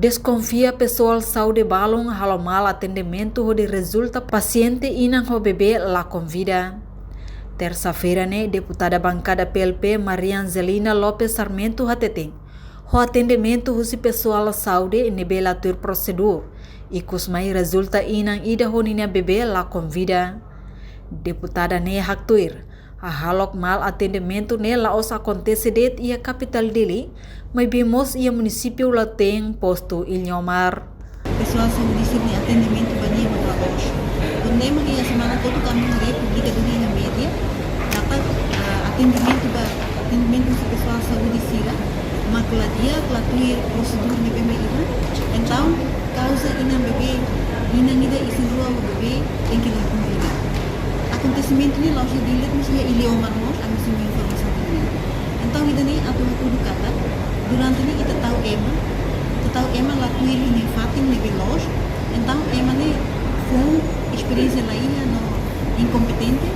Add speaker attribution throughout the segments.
Speaker 1: Desconfia pessoal saúde balong halo mal atendimento onde resulta paciente inang ho bebê lá convida. Terça-feira, deputada bancada PLP Maria Angelina Lopes Sarmento hateteng. O atendimento husi pessoal saúde nebela tur procedura e cusmai resulta inang ida honina bebê lá convida. Deputada haktuir. A halok mal atendimento la os acontece det ia capital dele, mas vimos ia município lá tem posto Ilhomar.
Speaker 2: Pessoal saúde sini atendimento bania menglaos. Onde ia semana todo kami republika dunia media dapat atendimento se pessoal saúde sira, makla dia klatuir prosedur ni PMI. Então causa ina bebê, ina nida isi rua bebê tem que lá convida. Acontecimento ni laos dilihat mesti Ilhomar nos ang sini informasi ini. Então ida ni atu kata durante ni kita tahu ema lakuir ini fatim ni veloz. Então ema ni foi experiência lá no incompetente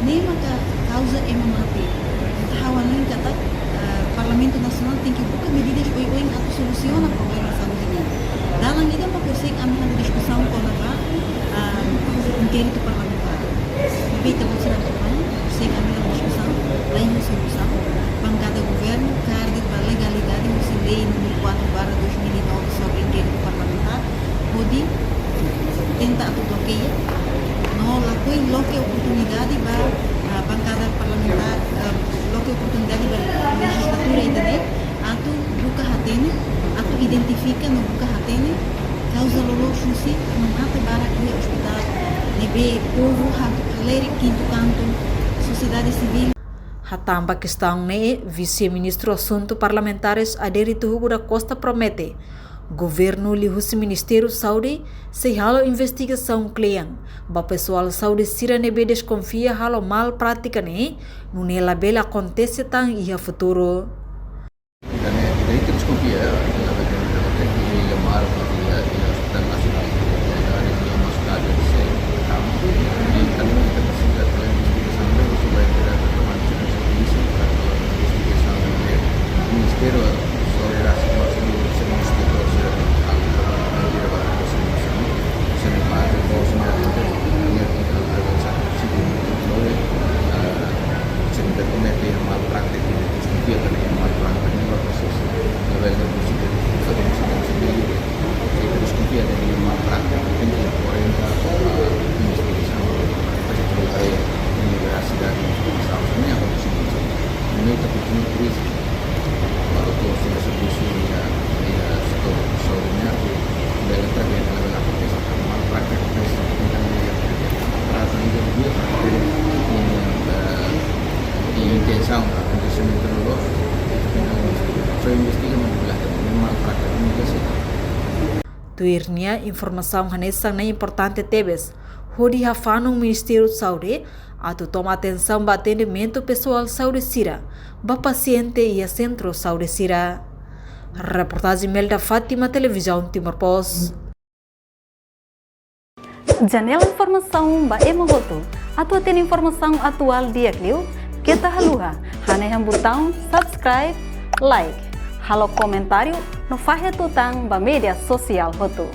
Speaker 2: nem maka causa ema mati. Então hawan kata Parlamento Nasional tem que buscar medidas oi atau solusiona problema saúde ini. Dalam ida makusik ambil discussão com a inquérito parlamentar. Kita mesti lakukan, sei ambil discussão, lain solução. Bancada governo, carde para legalidade, mesti lei número 4/2009 sobre inquérito parlamentar, pode tentar atau bloqueia, no lakui loke oportunidade para bancada parlamentar, loke oportunidade para legislatura ini, atau buka hatene, atau identifica no buka hatene, causa lolo susi, mata barak di hospital, nebe povo haleri quinto canto, sociedade civil.
Speaker 1: Hatamba questão vice-ministro assunto parlamentares Adérito Hugo da Costa promete. Governo lihusi Ministério Saúde se halo investigação kliang. Ba pessoal saúde sira nebe desconfia halo mal prática nunela bela acontece tang ia futuro.
Speaker 3: Dari desconfia
Speaker 1: Tuirnia informação hanesang na importante tebes. Hodi hafano Ministério Saúde atu toma atenção ba atendimento pessoal saúde sira, ba paciente e a centro saúde sira. Reportagem Melda Fátima, Televisão Timor Post.
Speaker 4: Janela informação ba emogoto. Atu tem informação atual dia kliu. Kita haluha, haneham botão subscribe, like, halo comentário no fahe tutang ba media sosial hotu.